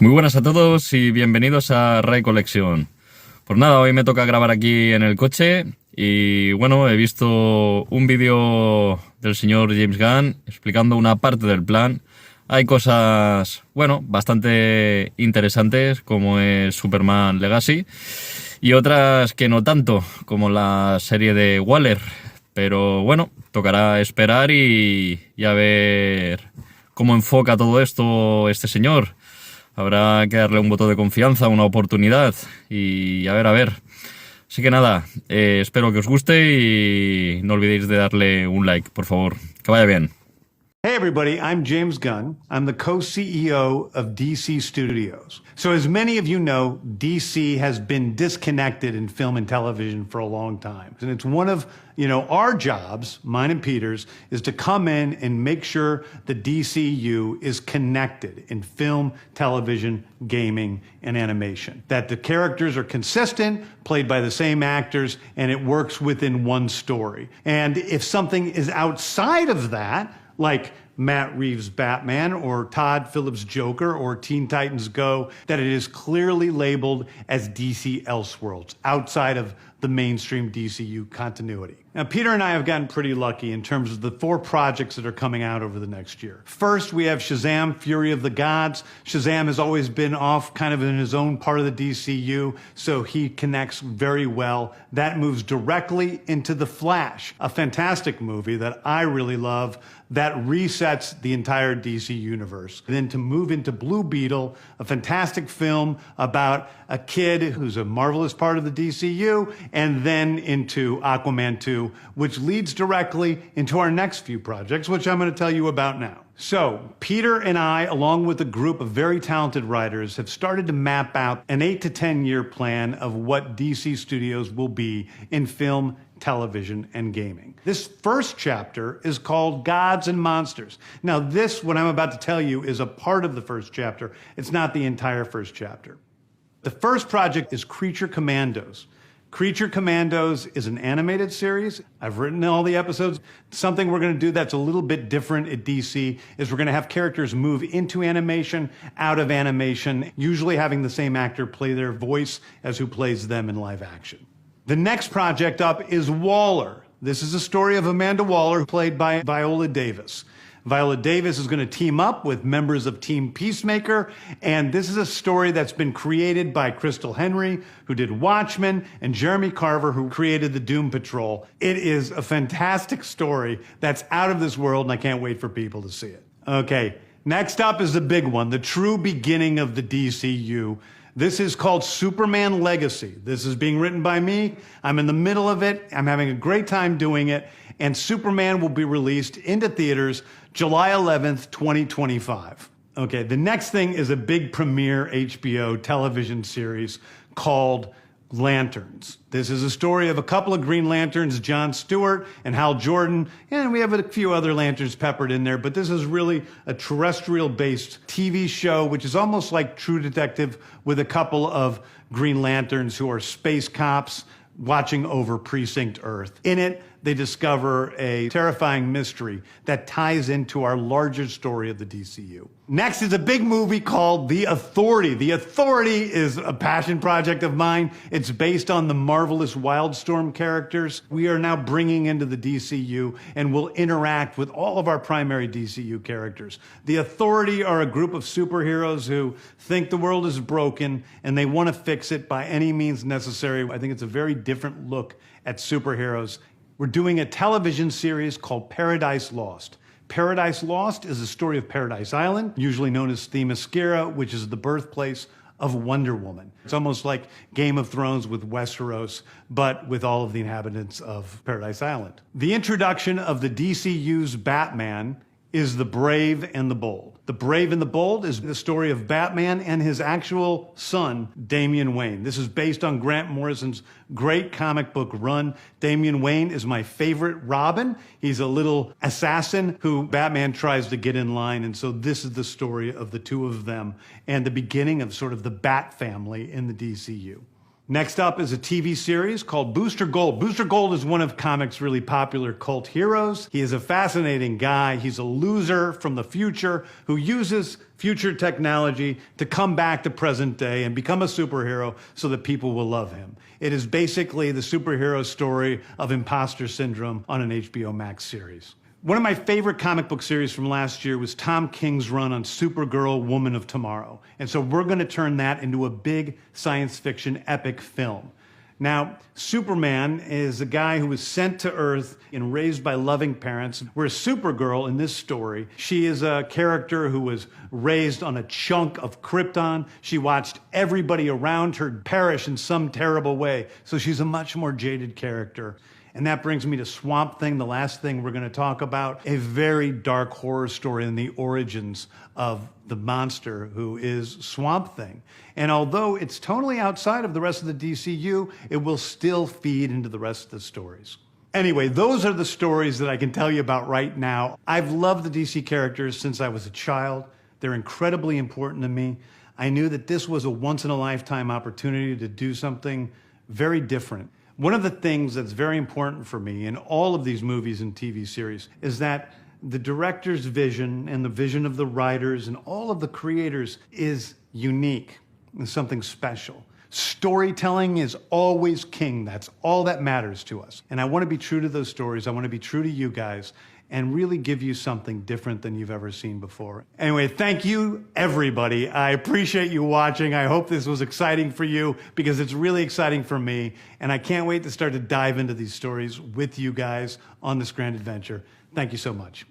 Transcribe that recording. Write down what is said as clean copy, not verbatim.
Muy buenas a todos y bienvenidos a Ray Collection. Pues nada, hoy me toca grabar aquí en el coche y bueno, he visto un vídeo del señor James Gunn explicando una parte del plan. Hay cosas, bueno, bastante interesantes como es Superman Legacy y otras que no tanto, como la serie de Waller. Pero bueno, tocará esperar y a ver cómo enfoca todo esto este señor. Habrá que darle un voto de confianza, una oportunidad y a ver. Así que nada, espero que os guste y no olvidéis de darle un like, por favor. Que vaya bien. Hey everybody, I'm James Gunn. I'm the co-CEO of DC Studios. So as many of you know, DC has been disconnected in film and television for a long time. And it's one of, our jobs, mine and Peter's, is to come in and make sure the DCU is connected in film, television, gaming, and animation. That the characters are consistent, played by the same actors, and it works within one story. And if something is outside of that, like Matt Reeves' Batman or Todd Phillips' Joker or Teen Titans Go, that it is clearly labeled as DC Elseworlds, outside of the mainstream DCU continuity. Now, Peter and I have gotten pretty lucky in terms of the 4 projects that are coming out over the next year. First, we have Shazam! Fury of the Gods. Shazam has always been off kind of in his own part of the DCU, so he connects very well. That moves directly into The Flash, a fantastic movie that I really love that resets the entire DC universe. Then to move into Blue Beetle, a fantastic film about a kid who's a marvelous part of the DCU, and then into Aquaman 2, which leads directly into our next few projects, which I'm going to tell you about now. So, Peter and I, along with a group of very talented writers, have started to map out an 8 to 10 year plan of what DC Studios will be in film, television, and gaming. This first chapter is called Gods and Monsters. Now, this, what I'm about to tell you, is a part of the first chapter. It's not the entire first chapter. The first project is Creature Commandos. Creature Commandos is an animated series. I've written all the episodes. Something we're going to do that's a little bit different at DC is we're going to have characters move into animation, out of animation, usually having the same actor play their voice as who plays them in live action. The next project up is Waller. This is a story of Amanda Waller, played by Viola Davis. Viola Davis is going to team up with members of Team Peacemaker, and this is a story that's been created by Crystal Henry, who did Watchmen, and Jeremy Carver, who created the Doom Patrol. It is a fantastic story that's out of this world, and I can't wait for people to see it. Okay, next up is the big one, the true beginning of the DCU. This is called Superman Legacy. This is being written by me. I'm in the middle of it. I'm having a great time doing it. And Superman will be released into theaters July 11th, 2025. Okay, the next thing is a big premiere HBO television series called Lanterns. This is a story of a couple of Green Lanterns, John Stewart and Hal Jordan, and we have a few other Lanterns peppered in there, but this is really a terrestrial-based TV show, which is almost like True Detective with a couple of Green Lanterns who are space cops watching over Precinct Earth. In it, they discover a terrifying mystery that ties into our larger story of the DCU. Next is a big movie called The Authority. The Authority is a passion project of mine. It's based on the marvelous Wildstorm characters we are now bringing into the DCU and will interact with all of our primary DCU characters. The Authority are a group of superheroes who think the world is broken and they want to fix it by any means necessary. I think it's a very different look at superheroes. We're doing a television series called Paradise Lost. Paradise Lost is the story of Paradise Island, usually known as Themyscira, which is the birthplace of Wonder Woman. It's almost like Game of Thrones with Westeros, but with all of the inhabitants of Paradise Island. The introduction of the DCU's Batman is The Brave and the Bold. The Brave and the Bold is the story of Batman and his actual son, Damian Wayne. This is based on Grant Morrison's great comic book run. Damian Wayne is my favorite Robin. He's a little assassin who Batman tries to get in line, and so this is the story of the two of them and the beginning of sort of the Bat family in the DCU. Next up is a TV series called Booster Gold. Booster Gold is one of comics' really popular cult heroes. He is a fascinating guy. He's a loser from the future who uses future technology to come back to present day and become a superhero so that people will love him. It is basically the superhero story of imposter syndrome on an HBO Max series. One of my favorite comic book series from last year was Tom King's run on Supergirl, Woman of Tomorrow. And so we're going to turn that into a big science fiction epic film. Now, Superman is a guy who was sent to Earth and raised by loving parents, whereas Supergirl in this story, she is a character who was raised on a chunk of Krypton. She watched everybody around her perish in some terrible way, so she's a much more jaded character. And that brings me to Swamp Thing, the last thing we're going to talk about, a very dark horror story in the origins of the monster who is Swamp Thing. And although it's totally outside of the rest of the DCU, it will still feed into the rest of the stories. Anyway, those are the stories that I can tell you about right now. I've loved the DC characters since I was a child. They're incredibly important to me. I knew that this was a once-in-a-lifetime opportunity to do something very different. One of the things that's very important for me in all of these movies and TV series is that the director's vision and the vision of the writers and all of the creators is unique and something special. Storytelling is always king. That's all that matters to us. And I want to be true to those stories. I want to be true to you guys and really give you something different than you've ever seen before. Anyway, thank you, everybody. I appreciate you watching. I hope this was exciting for you because it's really exciting for me. And I can't wait to start to dive into these stories with you guys on this grand adventure. Thank you so much.